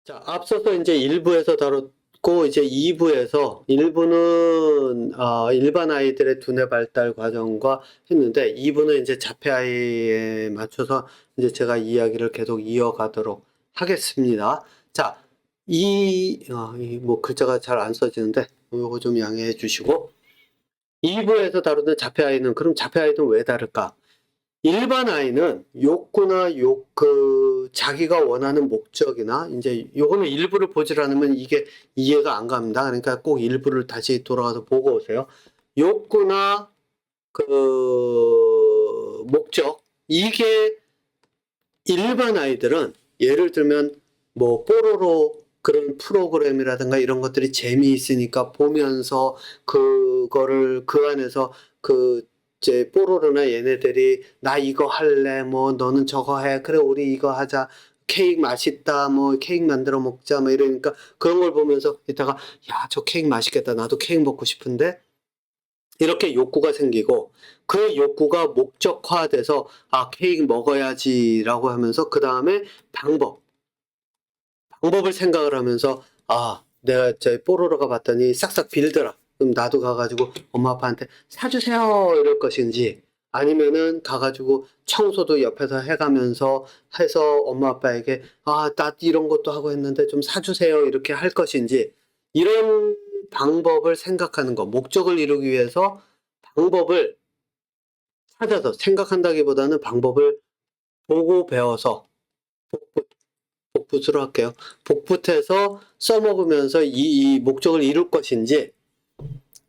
자, 앞서서 이제 1부에서 다뤘고, 이제 2부에서 1부는 일반 아이들의 두뇌 발달 과정과 했는데, 2부는 이제 자폐 아이에 맞춰서 이제 제가 이야기를 계속 이어가도록 하겠습니다. 자, 뭐 글자가 잘 안 써지는데, 이거 좀 양해해 주시고, 2부에서 다루는 자폐 아이는, 그럼 자폐 아이는 왜 다를까? 일반 아이는 욕구나 자기가 원하는 목적이나, 이제 요거는 일부를 보질 않으면 이게 이해가 안 갑니다. 그러니까 꼭 일부를 다시 돌아가서 보고 오세요. 욕구나 목적, 이게 일반 아이들은 예를 들면 뭐 뽀로로 그런 프로그램이라든가 이런 것들이 재미있으니까 보면서 그거를 그 안에서 이제 뽀로로나 얘네들이 나 이거 할래, 뭐 너는 저거 해, 그래 우리 이거 하자, 케이크 맛있다, 뭐 케이크 만들어 먹자, 뭐 이러니까 그런 걸 보면서 이따가 야, 저 케이크 맛있겠다, 나도 케이크 먹고 싶은데, 이렇게 욕구가 생기고 그 욕구가 목적화돼서 케이크 먹어야지라고 하면서 그 다음에 방법을 생각을 하면서 내가 저 뽀로로가 봤더니 싹싹 빌더라. 그럼 나도 가가지고 엄마 아빠한테 사주세요 이럴 것인지, 아니면은 가가지고 청소도 옆에서 해가면서 해서 엄마 아빠에게 나 이런 것도 하고 했는데 좀 사주세요 이렇게 할 것인지, 이런 방법을 생각하는 거, 목적을 이루기 위해서 방법을 찾아서 생각한다기보다는 방법을 보고 배워서 복붙으로 할게요. 복붙해서 써먹으면서 이 목적을 이룰 것인지,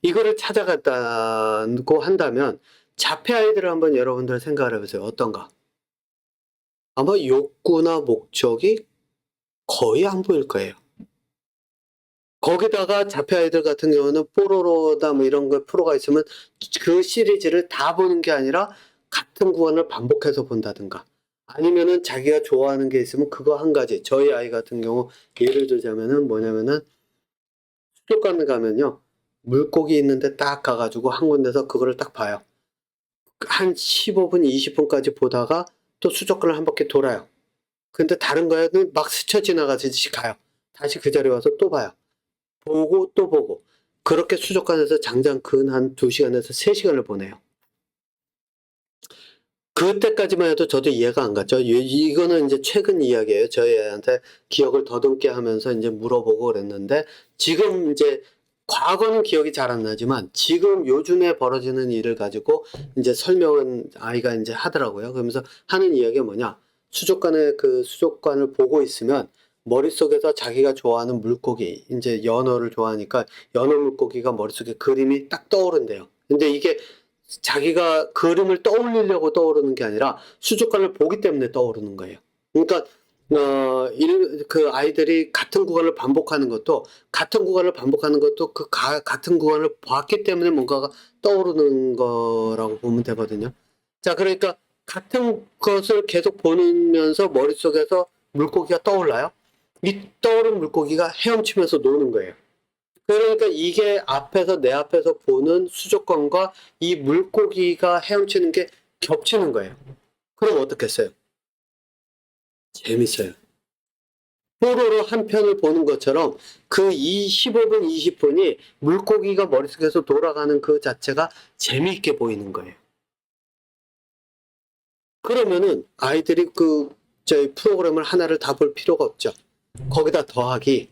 이거를 찾아갔다고 한다면 자폐 아이들을 한번 여러분들 생각을 해보세요. 어떤가? 아마 욕구나 목적이 거의 안 보일 거예요. 거기다가 자폐 아이들 같은 경우는 뽀로로다 뭐 이런 거 프로가 있으면 그 시리즈를 다 보는 게 아니라 같은 구간을 반복해서 본다든가, 아니면은 자기가 좋아하는 게 있으면 그거 한 가지. 저희 아이 같은 경우 예를 들자면은 뭐냐면은 수족관 가면요, 물고기 있는데 딱 가가지고 한 군데서 그거를 딱 봐요. 한 15분, 20분까지 보다가 또 수족관을 한 바퀴 돌아요. 근데 다른 거에는 막 스쳐 지나가듯이 가요. 다시 그 자리에 와서 또 봐요. 보고 또 보고. 그렇게 수족관에서 장장 근 한 2시간에서 3시간을 보내요. 그때까지만 해도 저도 이해가 안 갔죠. 이거는 이제 최근 이야기예요. 저희 애한테 기억을 더듬게 하면서 이제 물어보고 그랬는데, 지금 이제 과거는 기억이 잘 안 나지만 지금 요즘에 벌어지는 일을 가지고 이제 설명은 아이가 이제 하더라고요. 그러면서 하는 이야기가 뭐냐? 수족관을 보고 있으면 머릿속에서 자기가 좋아하는 물고기, 이제 연어를 좋아하니까 연어 물고기가 머릿속에 그림이 딱 떠오른대요. 근데 이게 자기가 그림을 떠올리려고 떠오르는 게 아니라 수족관을 보기 때문에 떠오르는 거예요. 그러니까 그 아이들이 같은 구간을 반복하는 것도 같은 구간을 봤기 때문에 뭔가가 떠오르는 거라고 보면 되거든요. 자, 그러니까 같은 것을 계속 보면서 머릿속에서 물고기가 떠올라요. 이 떠오른 물고기가 헤엄치면서 노는 거예요. 그러니까 이게 내 앞에서 보는 수족관과 이 물고기가 헤엄치는 게 겹치는 거예요. 그럼 어떻겠어요? 재밌어요. 뽀로로 한 편을 보는 것처럼 그 15분, 20분이 물고기가 머릿속에서 돌아가는 그 자체가 재미있게 보이는 거예요. 그러면은 아이들이 저희 프로그램을 하나를 다 볼 필요가 없죠. 거기다 더하기,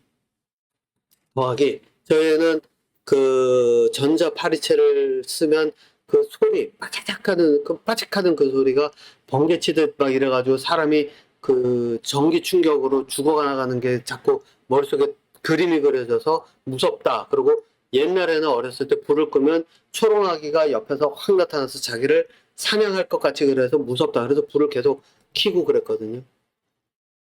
저희는 그 전자 파리채를 쓰면 그 소리, 빠직하는 그 소리가 번개 치듯 막 이래가지고 사람이 그 전기 충격으로 죽어나가는 게 자꾸 머릿속에 그림이 그려져서 무섭다. 그리고 옛날에는 어렸을 때 불을 끄면 초롱아기가 옆에서 확 나타나서 자기를 사냥할 것 같이 그래서 무섭다. 그래서 불을 계속 켜고 그랬거든요.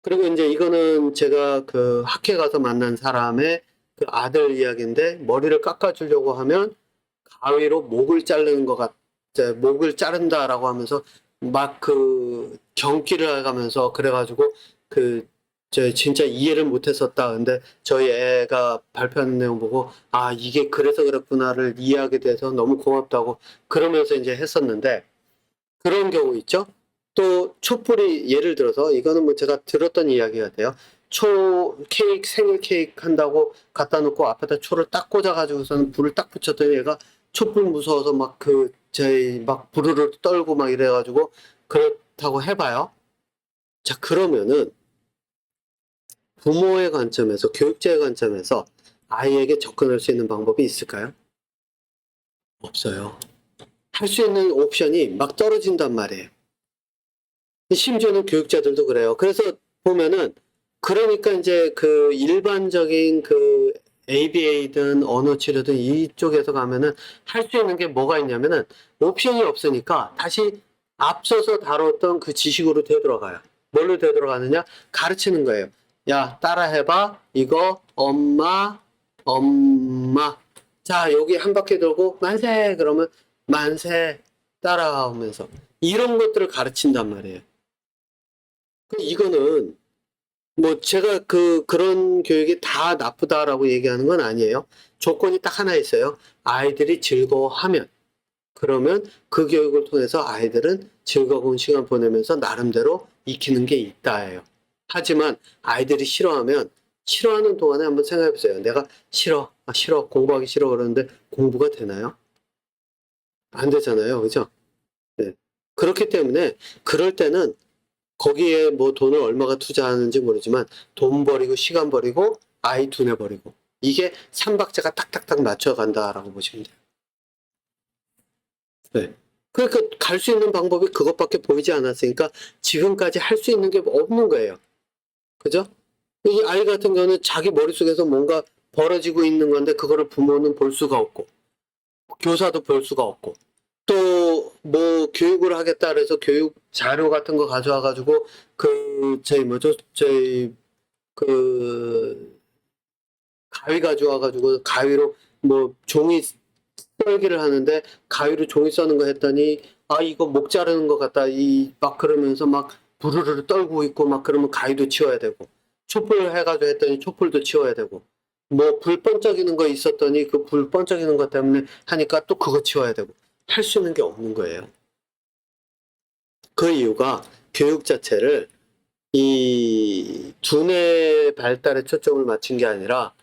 그리고 이제 이거는 제가 그 학회 가서 만난 사람의 그 아들 이야기인데, 머리를 깎아주려고 하면 가위로 목을 자르는 목을 자른다라고 하면서 막 그 경기를 해가면서 그래가지고 저 진짜 이해를 못했었다. 근데 저희 애가 발표하는 내용 보고 이게 그래서 그랬구나를 이해하게 돼서 너무 고맙다고 그러면서 이제 했었는데, 그런 경우 있죠. 또 촛불이, 예를 들어서 이거는 뭐 제가 들었던 이야기 같아요. 케이크, 생일 케이크 한다고 갖다 놓고 앞에다 초를 딱 꽂아가지고서는 불을 딱 붙였더니 얘가 촛불 무서워서 막 막 부르르 떨고 막 이래가지고 그렇다고 해봐요. 자, 그러면은 부모의 관점에서, 교육자의 관점에서 아이에게 접근할 수 있는 방법이 있을까요? 없어요. 할 수 있는 옵션이 막 떨어진단 말이에요. 심지어는 교육자들도 그래요. 그래서 보면은, 그러니까 이제 그 일반적인 그 ABA든 언어 치료든 이쪽에서 가면은 할 수 있는 게 뭐가 있냐면은 옵션이 없으니까 다시 앞서서 다뤘던 그 지식으로 되돌아가요. 뭘로 되돌아가느냐? 가르치는 거예요. 야, 따라해봐. 이거 엄마. 자, 여기 한 바퀴 돌고 만세 그러면 만세 따라오면서 이런 것들을 가르친단 말이에요. 이거는 뭐 제가 그런 교육이 다 나쁘다라고 얘기하는 건 아니에요. 조건이 딱 하나 있어요. 아이들이 즐거워하면. 그러면 그 교육을 통해서 아이들은 즐거운 시간 보내면서 나름대로 익히는 게 있다예요. 하지만 아이들이 싫어하면 싫어하는 동안에 한번 생각해 보세요. 내가 싫어, 공부하기 싫어 그러는데 공부가 되나요? 안 되잖아요. 그죠? 네. 그렇기 때문에 그럴 때는 거기에 뭐 돈을 얼마가 투자하는지 모르지만 돈 버리고 시간 버리고 아이 두뇌 버리고 이게 삼박자가 딱딱딱 맞춰간다라고 보시면 돼요. 네. 그러니까 갈 수 있는 방법이 그것밖에 보이지 않았으니까 지금까지 할 수 있는 게 없는 거예요. 그죠? 이 아이 같은 경우는 자기 머릿속에서 뭔가 벌어지고 있는 건데 그거를 부모는 볼 수가 없고 교사도 볼 수가 없고 또 뭐 교육을 하겠다 그래서 교육 자료 같은 거 가져와 가지고 그 가위 가져와 가지고 가위로 뭐 종이 썰기를 하는데 가위로 종이 써는 거 했더니 이거 목 자르는 것 같다 이 막 그러면서 막 부르르 떨고 있고 막 그러면 가위도 치워야 되고 촛불 해가지고 했더니 촛불도 치워야 되고 뭐 불 번쩍이는 거 있었더니 그 불 번쩍이는 것 때문에 하니까 또 그거 치워야 되고 할 수 있는 게 없는 거예요. 그 이유가 교육 자체를 이 두뇌 발달에 초점을 맞춘 게 아니라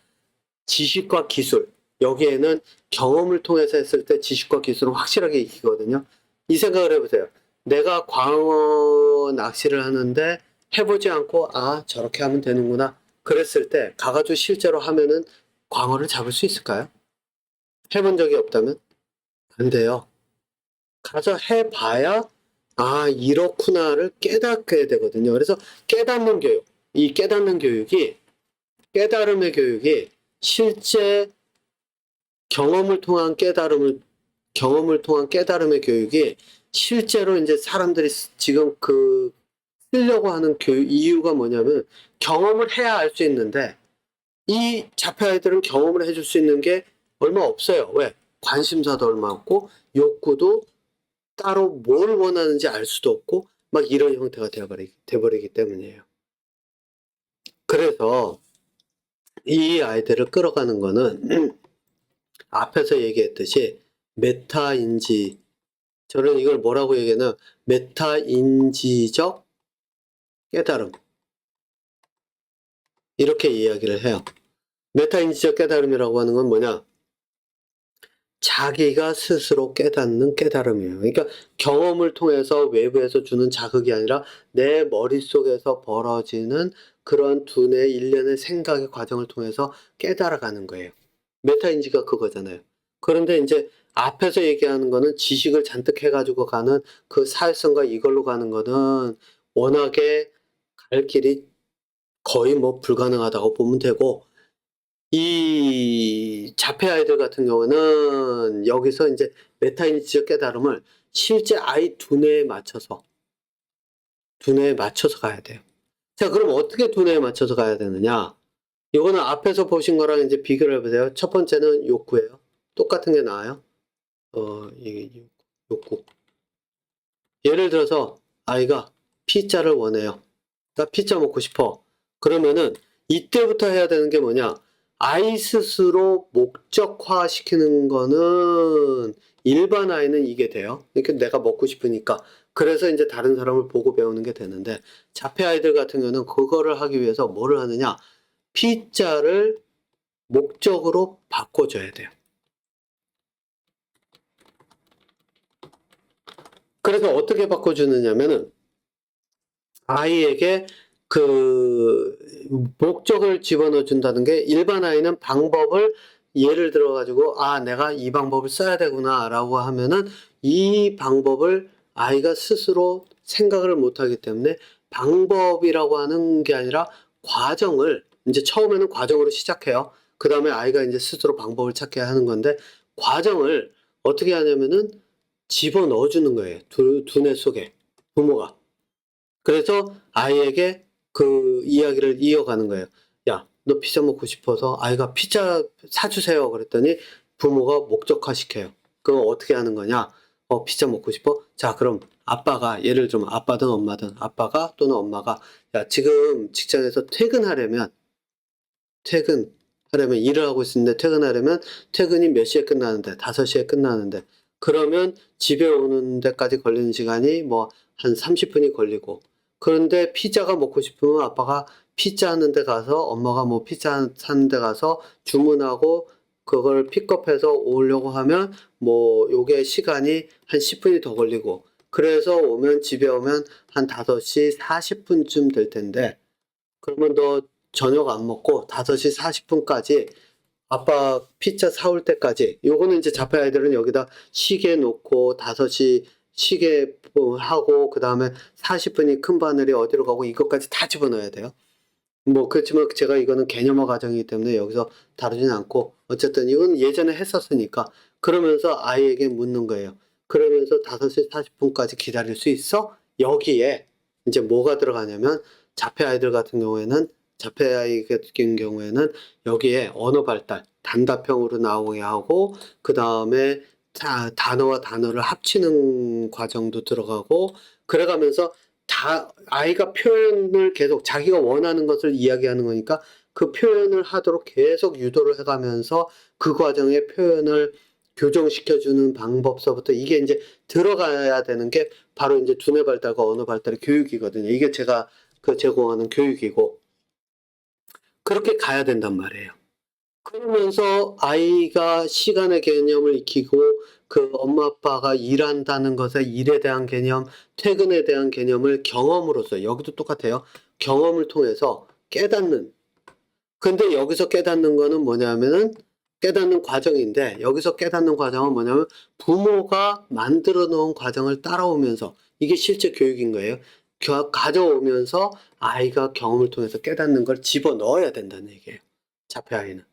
지식과 기술, 여기에는 경험을 통해서 했을 때 지식과 기술은 확실하게 익히거든요. 이 생각을 해보세요. 내가 광어 낚시를 하는데 해보지 않고 저렇게 하면 되는구나 그랬을 때 가가지고 실제로 하면은 광어를 잡을 수 있을까요? 해본 적이 없다면 안 돼요. 가서 해봐야 이렇구나를 깨닫게 되거든요. 그래서 깨닫는 교육, 이 깨달음의 교육이 실제 경험을 통한 깨달음의 교육이 실제로 이제 사람들이 지금 쓰려고 하는 교육 이유가 뭐냐면 경험을 해야 알 수 있는데 이 자폐 아이들은 경험을 해줄 수 있는 게 얼마 없어요. 왜? 관심사도 얼마 없고 욕구도 따로 뭘 원하는지 알 수도 없고 막 이런 형태가 돼버리기 때문이에요. 그래서 이 아이들을 끌어가는 거는 앞에서 얘기했듯이 메타인지 저는 이걸 뭐라고 얘기하나 메타인지적 깨달음 이렇게 이야기를 해요. 메타인지적 깨달음이라고 하는 건 뭐냐? 자기가 스스로 깨닫는 깨달음이에요. 그러니까 경험을 통해서 외부에서 주는 자극이 아니라 내 머릿속에서 벌어지는 그런 두뇌 일련의 생각의 과정을 통해서 깨달아가는 거예요. 메타인지가 그거잖아요. 그런데 이제 앞에서 얘기하는 거는 지식을 잔뜩 해가지고 가는 그 사회성과 이걸로 가는 거는 워낙에 갈 길이 거의 뭐 불가능하다고 보면 되고 이 자폐 아이들 같은 경우는 여기서 이제 메타인지적 깨달음을 실제 아이 두뇌에 맞춰서 가야 돼요. 자, 그럼 어떻게 두뇌에 맞춰서 가야 되느냐? 이거는 앞에서 보신 거랑 이제 비교를 해보세요. 첫 번째는 욕구예요. 똑같은 게 나와요. 이게 욕구. 예를 들어서 아이가 피자를 원해요. 나 피자 먹고 싶어. 그러면은 이때부터 해야 되는 게 뭐냐? 아이 스스로 목적화 시키는 거는 일반 아이는 이게 돼요. 그러니까 내가 먹고 싶으니까 그래서 이제 다른 사람을 보고 배우는 게 되는데, 자폐 아이들 같은 경우는 그거를 하기 위해서 뭐를 하느냐? P자를 목적으로 바꿔줘야 돼요. 그래서 어떻게 바꿔주느냐면은 아이에게 그 목적을 집어넣어 준다는 게, 일반 아이는 방법을 예를 들어 가지고 내가 이 방법을 써야 되구나라고 하면은 이 방법을 아이가 스스로 생각을 못 하기 때문에, 방법이라고 하는 게 아니라 과정을 이제 처음에는 과정으로 시작해요. 그다음에 아이가 이제 스스로 방법을 찾게 하는 건데, 과정을 어떻게 하냐면은 집어넣어 주는 거예요. 두뇌 속에 부모가. 그래서 아이에게 그 이야기를 이어가는 거예요. 야, 너 피자 먹고 싶어서 아이가 피자 사주세요. 그랬더니 부모가 목적화시켜요. 그거 어떻게 하는 거냐? 피자 먹고 싶어? 자, 그럼 아빠가, 예를 들면 아빠든 엄마든, 아빠가 또는 엄마가, 야, 지금 직장에서 퇴근하려면 일을 하고 있는데 퇴근하려면 퇴근이 몇 시에 끝나는데, 5시에 끝나는데, 그러면 집에 오는 데까지 걸리는 시간이 뭐 한 30분이 걸리고, 그런데 피자가 먹고 싶으면 아빠가 피자 하는 데 가서, 엄마가 뭐 피자 사는 데 가서 주문하고 그걸 픽업해서 오려고 하면 뭐 요게 시간이 한 10분이 더 걸리고, 그래서 집에 오면 한 5시 40분쯤 될 텐데, 그러면 너 저녁 안 먹고 5시 40분까지 아빠 피자 사올 때까지, 요거는 이제 자폐 아이들은 여기다 시계 놓고 5시 시계 하고, 그 다음에 40분이 큰 바늘이 어디로 가고 이것까지 다 집어넣어야 돼요. 뭐 그렇지만 제가 이거는 개념화 과정이기 때문에 여기서 다루진 않고, 어쨌든 이건 예전에 했었으니까, 그러면서 아이에게 묻는 거예요. 그러면서 5시 40분까지 기다릴 수 있어? 여기에 이제 뭐가 들어가냐면, 자폐 아이들 같은 경우에는, 자폐 아이 같은 경우에는 여기에 언어 발달, 단답형으로 나오게 하고, 그 다음에 단어와 단어를 합치는 과정도 들어가고, 그래가면서 아이가 표현을 계속 자기가 원하는 것을 이야기하는 거니까 그 표현을 하도록 계속 유도를 해가면서 그 과정의 표현을 교정시켜주는 방법서부터 이게 이제 들어가야 되는 게 바로 이제 두뇌 발달과 언어 발달의 교육이거든요. 이게 제가 제공하는 교육이고, 그렇게 가야 된단 말이에요. 그러면서 아이가 시간의 개념을 익히고, 그 엄마 아빠가 일한다는 것에 일에 대한 개념, 퇴근에 대한 개념을 경험으로써, 여기도 똑같아요. 경험을 통해서 깨닫는. 근데 여기서 깨닫는 거는 뭐냐면은, 깨닫는 과정인데, 여기서 깨닫는 과정은 뭐냐면 부모가 만들어 놓은 과정을 따라오면서, 이게 실제 교육인 거예요. 가져오면서 아이가 경험을 통해서 깨닫는 걸 집어 넣어야 된다는 얘기예요. 자폐 아이는.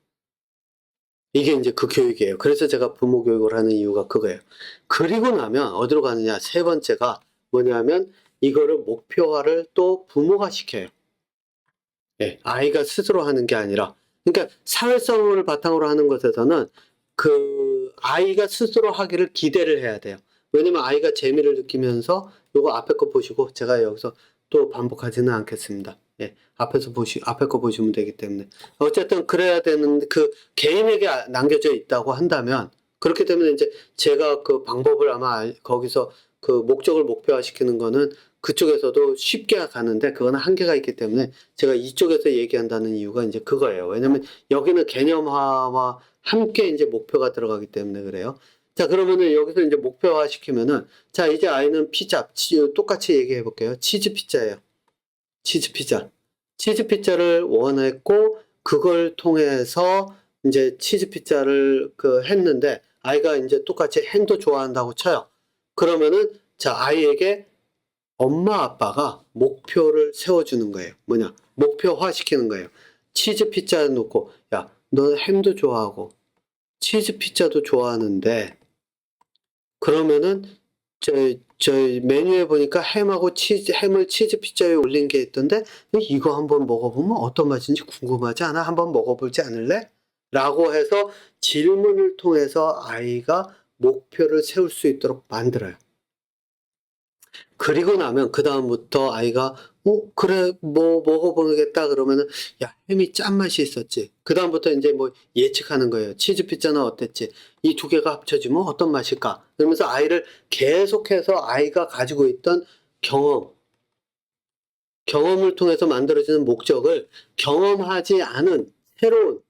이게 이제 그 교육이에요. 그래서 제가 부모 교육을 하는 이유가 그거예요. 그리고 나면 어디로 가느냐? 세 번째가 뭐냐면, 이거를 목표화를 또 부모가 시켜요. 예, 아이가 스스로 하는 게 아니라. 그러니까 사회성을 바탕으로 하는 것에서는 그 아이가 스스로 하기를 기대를 해야 돼요. 왜냐면 아이가 재미를 느끼면서, 요거 앞에 거 보시고, 제가 여기서 또 반복하지는 않겠습니다. 예, 앞에 거 보시면 되기 때문에. 어쨌든 그래야 되는, 그 개인에게 남겨져 있다고 한다면, 그렇기 때문에 이제 제가 그 방법을 아마 거기서 그 목적을 목표화시키는 거는 그쪽에서도 쉽게 가는데, 그거는 한계가 있기 때문에 제가 이쪽에서 얘기한다는 이유가 이제 그거예요. 왜냐면 여기는 개념화와 함께 이제 목표가 들어가기 때문에 그래요. 자, 그러면은 여기서 이제 목표화 시키면은, 자, 이제 아이는 피자, 똑같이 얘기해 볼게요. 치즈 피자예요. 치즈 피자. 치즈 피자를 원했고, 그걸 통해서 이제 치즈 피자를 했는데, 아이가 이제 똑같이 햄도 좋아한다고 쳐요. 그러면은, 자, 아이에게 엄마 아빠가 목표를 세워주는 거예요. 뭐냐? 목표화 시키는 거예요. 치즈 피자 놓고, 야, 너 햄도 좋아하고 치즈 피자도 좋아하는데, 그러면은 저 메뉴에 보니까 햄을 치즈 피자에 올린 게 있던데, 이거 한번 먹어보면 어떤 맛인지 궁금하지 않아? 한번 먹어보지 않을래? 라고 해서 질문을 통해서 아이가 목표를 세울 수 있도록 만들어요. 그리고 나면 그다음부터 아이가 그래 뭐 먹어보겠다 그러면은 야 햄이 짠맛이 있었지. 그다음부터 인제 뭐 예측하는 거예요. 치즈 피자는 어땠지? 이 두 개가 합쳐지면 어떤 맛일까? 그러면서 아이를 계속해서 아이가 가지고 있던 경험을 통해서 만들어지는 목적을 경험하지 않은 새로운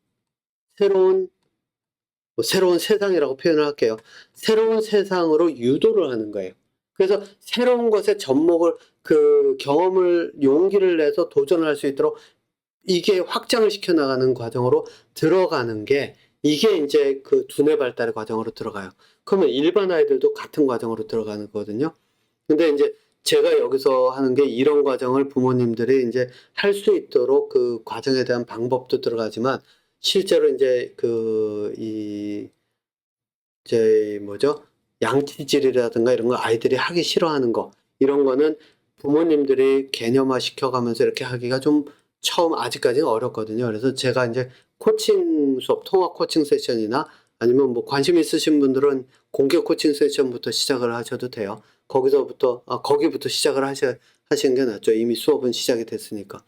새로운 세상이라고 표현을 할게요. 새로운 세상으로 유도를 하는 거예요. 그래서 새로운 것에 접목을 경험을 용기를 내서 도전할 수 있도록 이게 확장을 시켜 나가는 과정으로 들어가는 게 이게 인제 그 두뇌 발달의 과정으로 들어가요. 그러면 일반 아이들도 같은 과정으로 들어가는 거거든요. 근데 인제 제가 여기서 하는 게 이런 과정을 부모님들이 인제 할 수 있도록 그 과정에 대한 방법도 들어가지만 실제로 인제 이제 뭐죠? 양치질이라든가 이런 거 아이들이 하기 싫어하는 거 이런 거는 부모님들이 개념화 시켜가면서 이렇게 하기가 좀 처음 아직까지는 어렵거든요. 그래서 제가 인제 코칭 수업, 통합 코칭 세션이나 아니면 뭐 관심 있으신 분들은 공개 코칭 세션부터 시작을 하셔도 돼요. 거기부터 시작을 하시는 게 낫죠. 이미 수업은 시작이 됐으니까.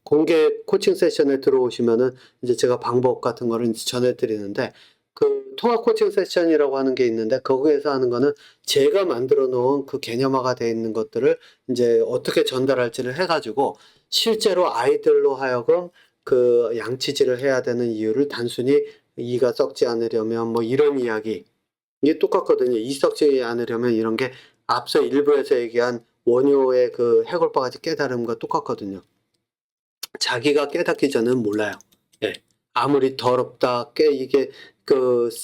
공개 코칭 세션에 들어오시면은 이제 제가 방법 같은 거를 인제 전해 드리는데 그 통합 코칭 세션이라고 하는 게 있는데 거기에서 하는 거는 제가 만들어 놓은 그 개념화가 되어 있는 것들을 인제 어떻게 전달할지를 해 가지고 실제로 아이들로 하여금 그 양치질을 해야 되는 이유를 단순히 이가 썩지 않으려면 뭐 이런 이야기 이게 똑같거든요. 이 썩지 않으려면 이런 게 앞서 일부에서 얘기한 원효의 그 해골바가지 깨달음과 똑같거든요. 자기가 깨닫기 전에는 몰라요. 예. 아무리 더럽다, 이게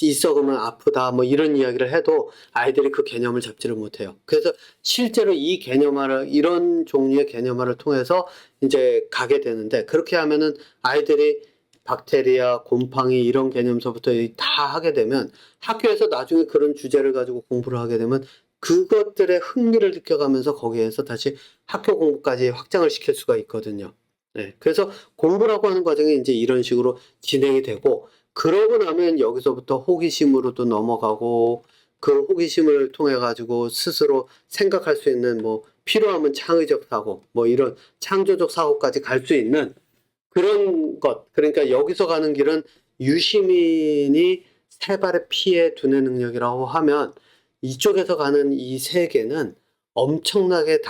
이 썩으면 아프다, 뭐 이런 이야기를 해도 아이들이 그 개념을 잡지를 못해요. 그래서 실제로 이런 종류의 개념화를 통해서 이제 가게 되는데, 그렇게 하면은 아이들이 박테리아, 곰팡이 이런 개념서부터 다 하게 되면 학교에서 나중에 그런 주제를 가지고 공부를 하게 되면 그것들의 흥미를 느껴가면서 거기에서 다시 학교 공부까지 확장을 시킬 수가 있거든요. 네. 그래서 공부라고 하는 과정이 인제 이런 식으로 진행이 되고 그러고 나면 여기서부터 호기심으로도 넘어가고 그 호기심을 통해 가지고 스스로 생각할 수 있는 뭐 필요하면 창의적 사고 뭐 이런 창조적 사고까지 갈 수 있는 그런 것. 그러니까 여기서 가는 길은 유시민이 세 발의 피해 두뇌 능력이라고 하면 이쪽에서 가는 이 세계는 엄청나게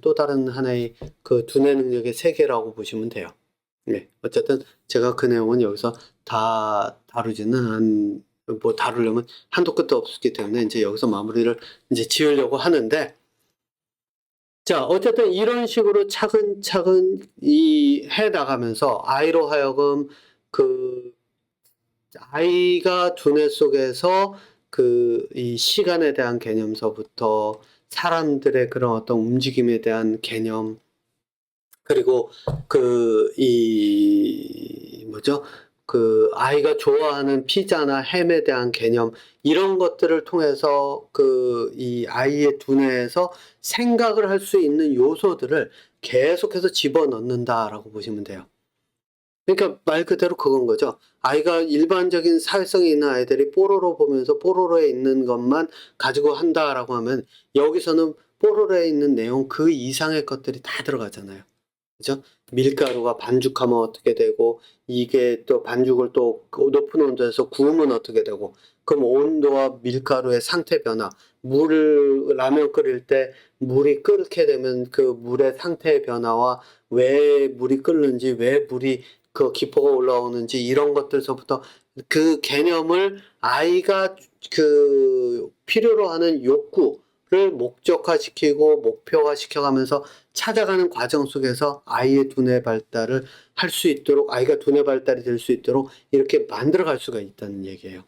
또 다른 하나의 그 두뇌 능력의 세계라고 보시면 돼요. 네. 어쨌든 제가 그 내용은 여기서 다 뭐 다루려면 한도 끝도 없기 때문에 인제 여기서 마무리를 인제 지으려고 하는데 자, 어쨌든 이런 식으로 차근차근 해 나가면서 아이로 하여금 그 아이가 두뇌 속에서 이 시간에 대한 개념서부터 사람들의 그런 어떤 움직임에 대한 개념, 그리고 뭐죠? 아이가 좋아하는 피자나 햄에 대한 개념, 이런 것들을 통해서 이 아이의 두뇌에서 생각을 할 수 있는 요소들을 계속해서 집어넣는다라고 보시면 돼요. 그러니까 말 그대로 그건 거죠. 아이가 일반적인 사회성이 있는 아이들이 뽀로로 보면서 뽀로로에 있는 것만 가지고 한다라고 하면 여기서는 뽀로로에 있는 내용 그 이상의 것들이 다 들어가잖아요. 그죠? 밀가루가 반죽하면 어떻게 되고 이게 또 반죽을 또 높은 온도에서 구우면 어떻게 되고 그럼 온도와 밀가루의 상태 변화, 라면 끓일 때 물이 끓게 되면 그 물의 상태의 변화와 왜 물이 끓는지, 왜 물이 기포가 올라오는지 이런 것들서부터 그 개념을 아이가 필요로 하는 욕구를 목적화시키고 목표화시켜가면서 찾아가는 과정 속에서 아이의 두뇌 발달을 할 수 있도록 아이가 두뇌 발달이 될 수 있도록 이렇게 만들어 갈 수가 있다는 얘기예요.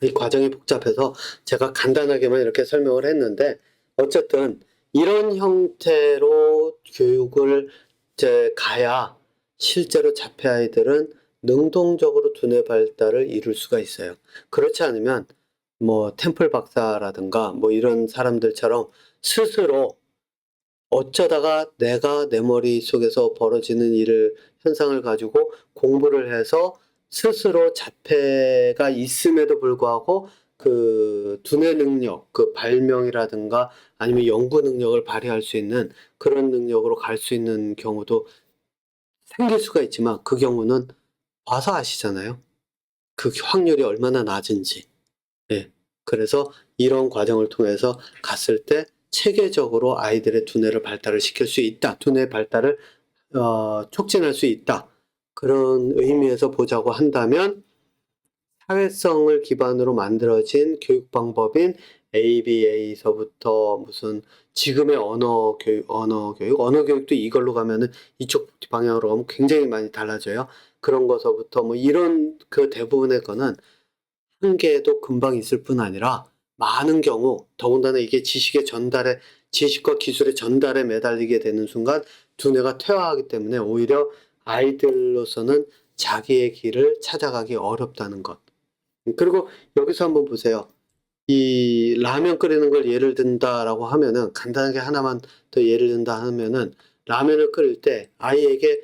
이 과정이 복잡해서 제가 간단하게만 이렇게 설명을 했는데 어쨌든 이런 형태로 교육을 이제 가야 실제로 자폐 아이들은 능동적으로 두뇌 발달을 이룰 수가 있어요. 그렇지 않으면 뭐 템플 박사라든가 뭐 이런 사람들처럼 스스로 어쩌다가 내가 내 머릿속에서 벌어지는 현상을 가지고 공부를 해서 스스로 자폐가 있음에도 불구하고 그 두뇌 능력, 그 발명이라든가 아니면 연구 능력을 발휘할 수 있는 그런 능력으로 갈 수 있는 경우도 생길 수가 있지만 그 경우는 봐서 아시잖아요. 그 확률이 얼마나 낮은지. 예. 그래서 이런 과정을 통해서 갔을 때 체계적으로 아이들의 두뇌를 발달을 시킬 수 있다. 두뇌 발달을 촉진할 수 있다. 그런 의미에서 보자고 한다면 사회성을 기반으로 만들어진 교육 방법인 ABA서부터 무슨 지금의 언어 교육도 이걸로 가면은 이쪽 방향으로 가면 굉장히 많이 달라져요. 그런 거서부터 뭐 이런 그 대부분의 거는 한계도 금방 있을 뿐 아니라 많은 경우 더군다나 이게 지식과 기술의 전달에 매달리게 되는 순간 두뇌가 퇴화하기 때문에 오히려 아이들로서는 자기의 길을 찾아가기 어렵다는 것. 그리고 여기서 한번 보세요. 이 라면 끓이는 걸 예를 든다라고 하면은 간단하게 하나만 더 예를 든다 하면은 라면을 끓일 때 아이에게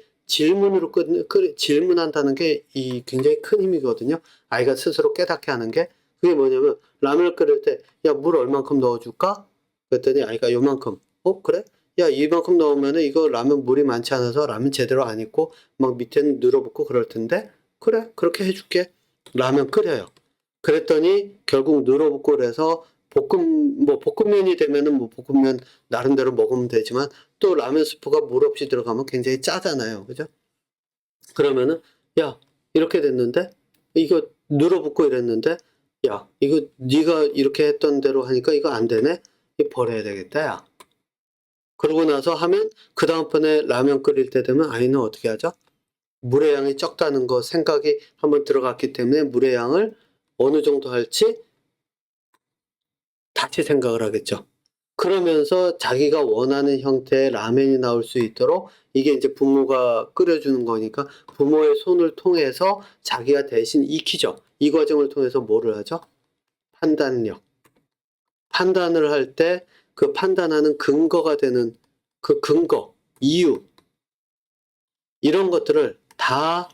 질문한다는 게 이 굉장히 큰 힘이거든요. 아이가 스스로 깨닫게 하는 게 그게 뭐냐면 라면을 끓일 때 야, 물 얼만큼 넣어줄까? 그랬더니 아이가 요만큼. 그래? 야, 이만큼 넣으면은 이거 라면 물이 많지 않아서 라면 제대로 안 익고 막 밑에는 늘어붙고 그럴 텐데 그래? 그렇게 해줄게. 라면 끓여요. 그랬더니 결국 늘어붙고 그래서 볶음면이 되면은 뭐 볶음면 나름대로 먹으면 되지만 또 라면 스프가 물 없이 들어가면 굉장히 짜잖아요. 그죠? 그러면은 야, 이렇게 됐는데 이거 늘어붙고 이랬는데 야, 이거 네가 이렇게 했던 대로 하니까 이거 안 되네. 이거 버려야 되겠다, 야. 그러고 나서 하면 그 다음번에 라면 끓일 때 되면 아이는 어떻게 하죠? 물의 양이 적다는 거 생각이 한번 들어갔기 때문에 물의 양을 어느 정도 할지 다시 생각을 하겠죠. 그러면서 자기가 원하는 형태의 라면이 나올 수 있도록 이게 이제 부모가 끓여주는 거니까 부모의 손을 통해서 자기가 대신 익히죠. 이 과정을 통해서 뭐를 하죠? 판단력. 판단을 할 때 그 판단하는 근거가 되는 그 근거, 이유, 이런 것들을 다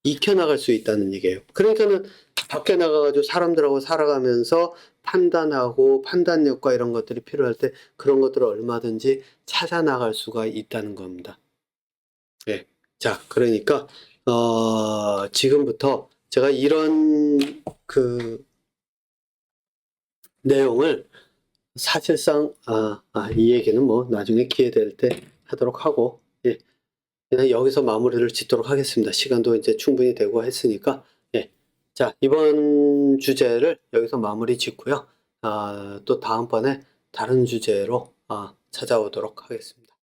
익혀나갈 수 있다는 얘기예요. 그러니까는 밖에 나가가지고 사람들하고 살아가면서 판단하고 판단력과 이런 것들이 필요할 때 그런 것들을 얼마든지 찾아 나갈 수가 있다는 겁니다. 예. 자, 그러니까 지금부터 제가 이런 그 내용을 사실상 이 얘기는 뭐 나중에 기회 될 때 하도록 하고, 예. 그냥 여기서 마무리를 짓도록 하겠습니다. 시간도 이제 충분히 되고 했으니까. 예. 자, 이번 주제를 여기서 마무리 짓고요. 또 다음번에 다른 주제로 찾아오도록 하겠습니다.